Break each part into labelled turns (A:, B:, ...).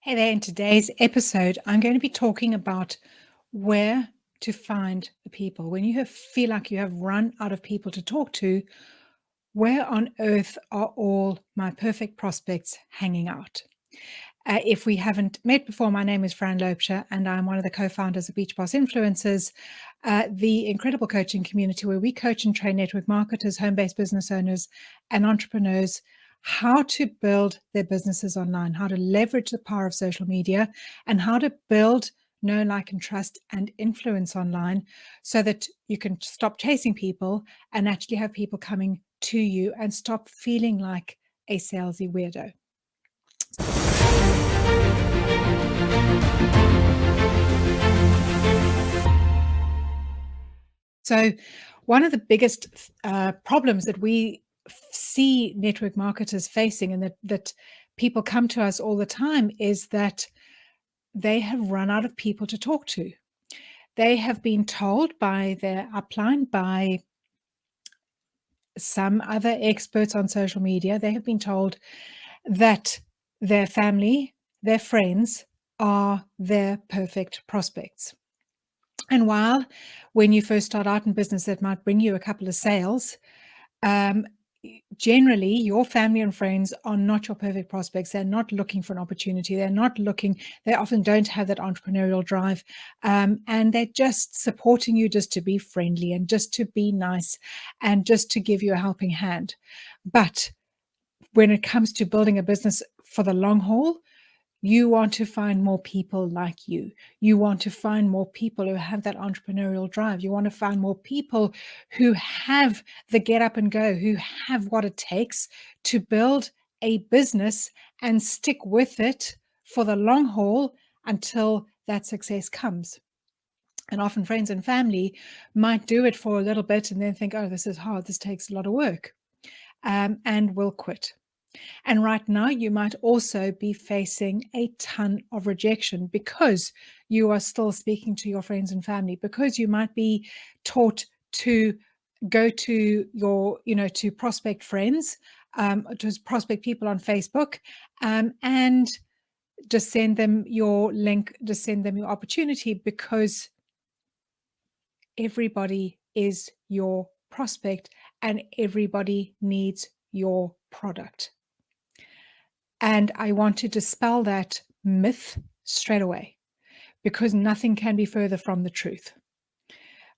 A: Hey there, in today's episode, I'm going to be talking about where to find the people. When feel like you have run out of people to talk to, where on earth are all my perfect prospects hanging out? If we haven't met before, my name is Fran Loebscher, and I'm one of the co-founders of Beach Boss Influencers, the incredible coaching community where we coach and train network marketers, home-based business owners, and entrepreneurs how to build their businesses online, how to leverage the power of social media, and how to build know, like, and trust and influence online so that you can stop chasing people and actually have people coming to you and stop feeling like a salesy weirdo. So, one of the biggest problems that we see network marketers facing, and that people come to us all the time, is that they have run out of people to talk to. They have been told by their upline, by some other experts on social media, they have been told that their family, their friends, are their perfect prospects. And while when you first start out in business, that might bring you a couple of sales, um, generally your family and friends are not your perfect prospects. They're not looking for an opportunity. They often don't have that entrepreneurial drive. And they're just supporting you just to be friendly and just to be nice and just to give you a helping hand. But when it comes to building a business for the long haul, you want to find more people like you. You want to find more people who have that entrepreneurial drive. You want to find more people who have the get up and go, who have what it takes to build a business and stick with it for the long haul until that success comes. And often friends and family might do it for a little bit and then think, oh, this is hard. This takes a lot of work, and will quit. And right now, you might also be facing a ton of rejection because you are still speaking to your friends and family, because you might be taught to go to to prospect friends, to prospect people on Facebook, and just send them your link, just send them your opportunity, because everybody is your prospect and everybody needs your product. And I want to dispel that myth straight away, because nothing can be further from the truth.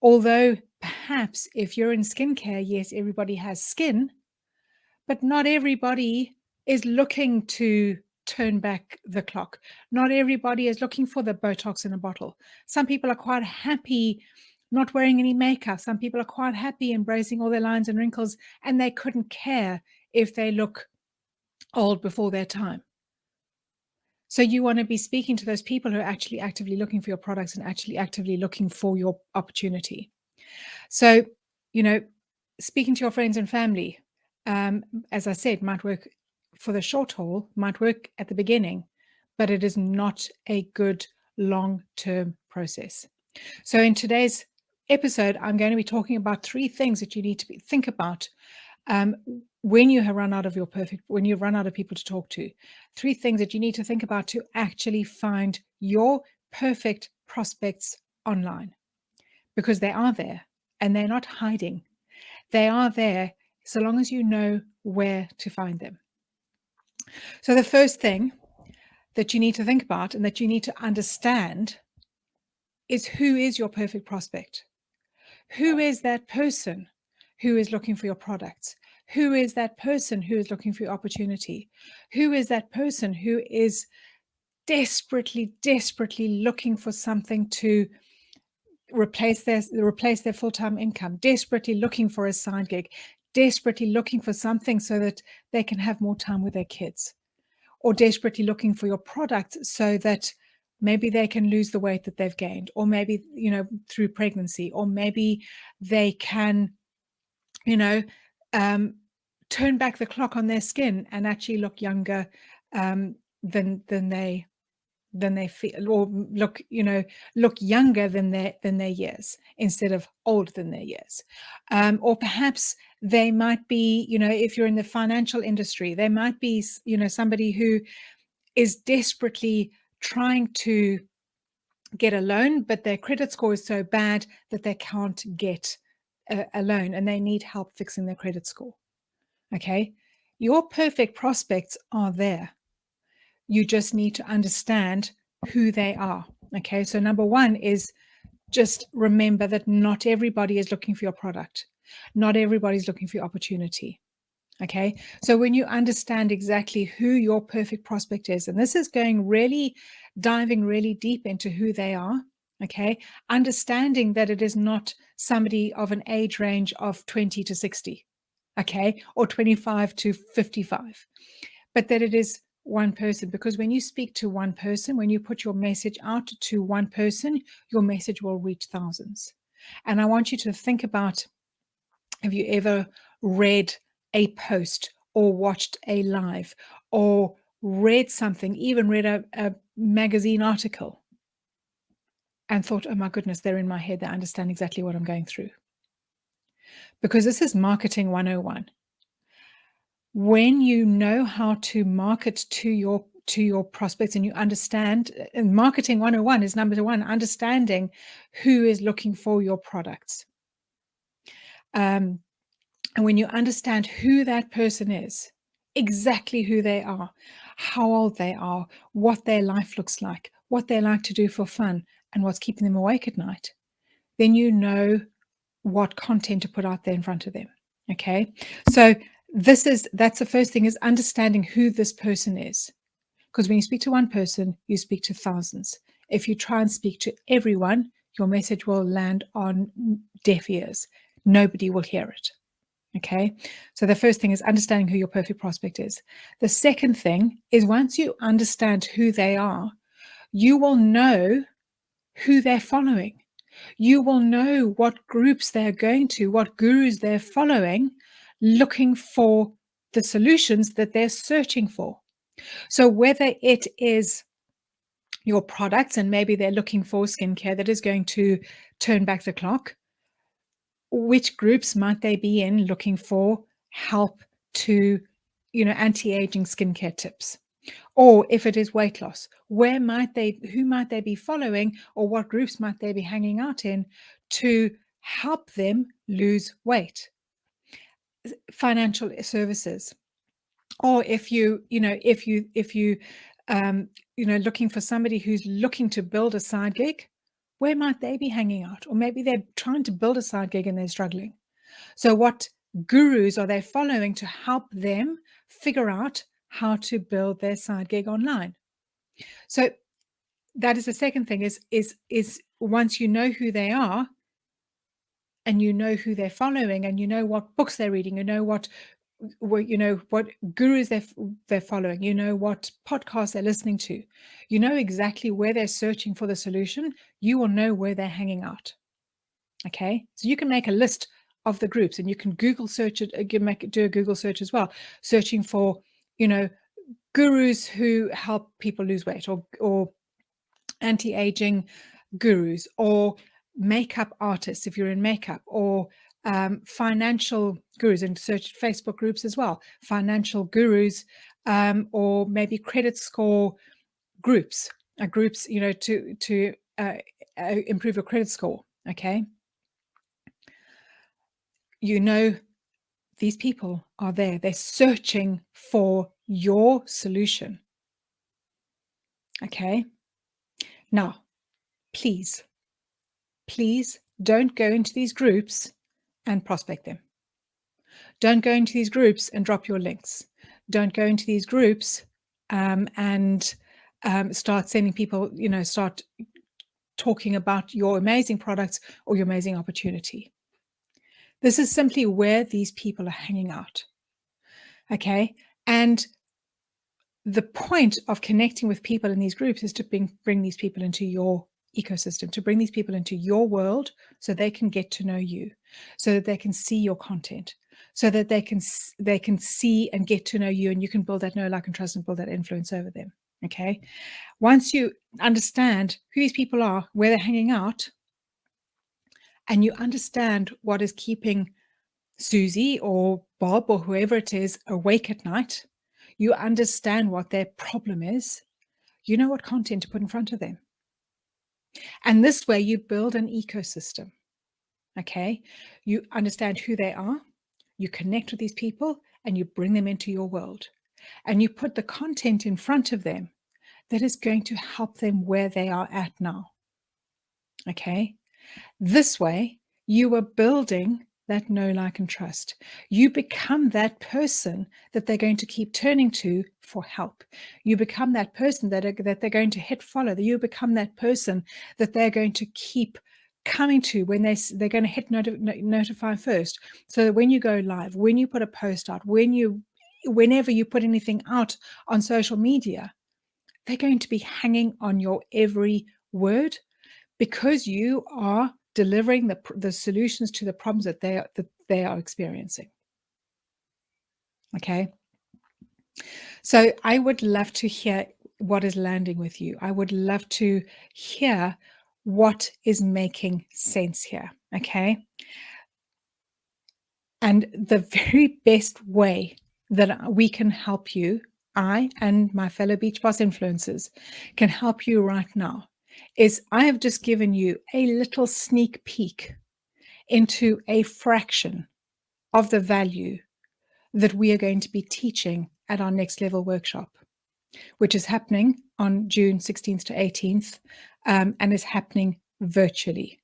A: Although perhaps if you're in skincare, yes, everybody has skin, but not everybody is looking to turn back the clock. Not everybody is looking for the Botox in a bottle. Some people are quite happy not wearing any makeup. Some people are quite happy embracing all their lines and wrinkles, and they couldn't care if they look old before their time. So you want to be speaking to those people who are actually actively looking for your products and actually actively looking for your opportunity. So, speaking to your friends and family, as I said, might work for the short haul, might work at the beginning, but it is not a good long-term process. So in today's episode, I'm going to be talking about 3 things that you need to think about when you've run out of people to talk to. 3 things that you need to think about to actually find your perfect prospects online, because they are there and they're not hiding. They are there so long as you know where to find them. So the first thing that you need to think about and that you need to understand is, who is your perfect prospect? Who is that person who is looking for your products? Who is that person who is looking for your opportunity? Who is that person who is desperately, desperately looking for something to replace their full-time income, desperately looking for a side gig, desperately looking for something so that they can have more time with their kids, or desperately looking for your product so that maybe they can lose the weight that they've gained, or maybe, through pregnancy, or maybe they can, turn back the clock on their skin and actually look younger than they feel, or look younger than their years instead of older than their years. Or perhaps they might be, if you're in the financial industry, they might be, somebody who is desperately trying to get a loan, but their credit score is so bad that they can't get a loan and they need help fixing their credit score. Okay. Your perfect prospects are there. You just need to understand who they are. Okay. So, number one is just remember that not everybody is looking for your product, not everybody's looking for your opportunity. Okay. So when you understand exactly who your perfect prospect is, and this is diving really deep into who they are. Okay. Understanding that it is not somebody of an age range of 20 to 60. Okay. Or 25 to 55, but that it is one person. Because when you speak to one person, when you put your message out to one person, your message will reach thousands. And I want you to think about, have you ever read a post or watched a live or read something, even read a magazine article and thought, oh my goodness, they're in my head. They understand exactly what I'm going through. Because this is marketing 101. When you know how to market to your prospects and you understand, and marketing 101 is number one, understanding who is looking for your products. And when you understand who that person is, exactly who they are, how old they are, what their life looks like, what they like to do for fun, and what's keeping them awake at night, then you know what content to put out there in front of them. Okay. So that's the first thing, is understanding who this person is. Because when you speak to one person, you speak to thousands. If you try and speak to everyone, your message will land on deaf ears. Nobody will hear it. Okay. So the first thing is understanding who your perfect prospect is. The second thing is, once you understand who they are, you will know who they're following. You will know what groups they're going to, what gurus they're following, looking for the solutions that they're searching for. So whether it is your products, and maybe they're looking for skincare that is going to turn back the clock, which groups might they be in looking for help to, anti-aging skincare tips? Or if it is weight loss, who might they be following, or what groups might they be hanging out in to help them lose weight? Financial services. Or if looking for somebody who's looking to build a side gig, where might they be hanging out? Or maybe they're trying to build a side gig and they're struggling. So what gurus are they following to help them figure out how to build their side gig online? So that is the second thing, is once you know who they are and you know who they're following and you know what books they're reading, you know what gurus they're following, you know what podcasts they're listening to, you know exactly where they're searching for the solution, you will know where they're hanging out. Okay, so you can make a list of the groups and you can Google search it, do a Google search as well, searching for, gurus who help people lose weight, or anti-aging gurus, or makeup artists if you're in makeup, or financial gurus, and search Facebook groups as well, financial gurus, or maybe credit score groups, to improve your credit score. Okay, these people are there. They're searching for your solution. Okay. Now, please don't go into these groups and prospect them. Don't go into these groups and drop your links. Don't go into these groups and start sending people, start talking about your amazing products or your amazing opportunity. This is simply where these people are hanging out. Okay. And the point of connecting with people in these groups is to bring these people into your ecosystem, to bring these people into your world so they can get to know you, so that they can see your content, so that they can see and get to know you, and you can build that know, like, and trust, and build that influence over them. Okay. Once you understand who these people are, where they're hanging out, and you understand what is keeping Susie or Bob or whoever it is awake at night, you understand what their problem is, you know what content to put in front of them. And this way you build an ecosystem. Okay. You understand who they are, you connect with these people, and you bring them into your world. And you put the content in front of them that is going to help them where they are at now. Okay. This way, you are building that know, like, and trust. You become that person that they're going to keep turning to for help. You become that person that they're going to hit follow. You become that person that they're going to keep coming to when they're going to hit notify first. So that when you go live, when you put a post out, whenever you put anything out on social media, they're going to be hanging on your every word, because you are delivering the solutions to the problems that they are experiencing. Okay. So I would love to hear what is landing with you. I would love to hear what is making sense here. Okay. And the very best way that we can help you, I and my fellow Beach Boss influencers can help you right now, is I have just given you a little sneak peek into a fraction of the value that we are going to be teaching at our next level workshop, which is happening on June 16th to 18th, and is happening virtually.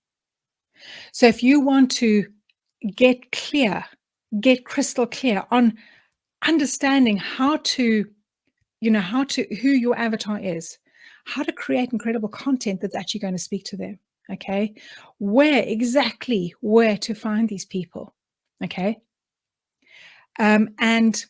A: So if you want to get crystal clear on understanding who your avatar is, how to create incredible content that's actually going to speak to them. Okay. Where to find these people. Okay. And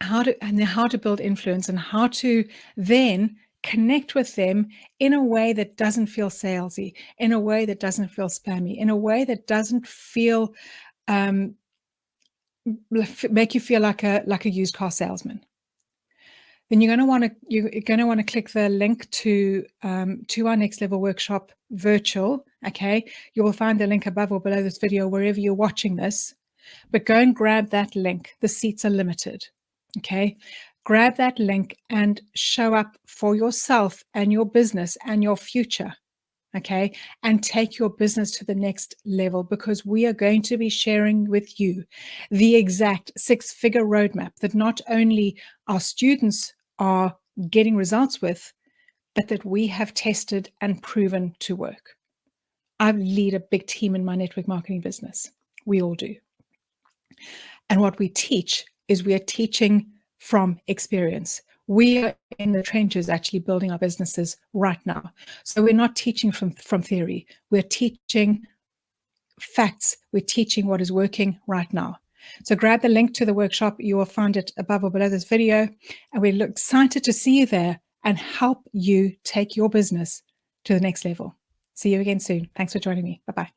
A: how to build influence, and how to then connect with them in a way that doesn't feel salesy, in a way that doesn't feel spammy, in a way that doesn't feel make you feel like a used car salesman. Then you're going to want to click the link to our next level workshop virtual. Okay, you will find the link above or below this video wherever you're watching this. But go and grab that link. The seats are limited. Okay, grab that link and show up for yourself and your business and your future. Okay, and take your business to the next level, because we are going to be sharing with you the exact 6-figure roadmap that not only our students are getting results with, but that we have tested and proven to work. I lead a big team in my network marketing business. We all do. And what we teach is we are teaching from experience. We are in the trenches actually building our businesses right now. So we're not teaching from theory. We're teaching facts. We're teaching what is working right now. So grab the link to the workshop. You will find it above or below this video. And we're excited to see you there and help you take your business to the next level. See you again soon. Thanks for joining me. Bye-bye.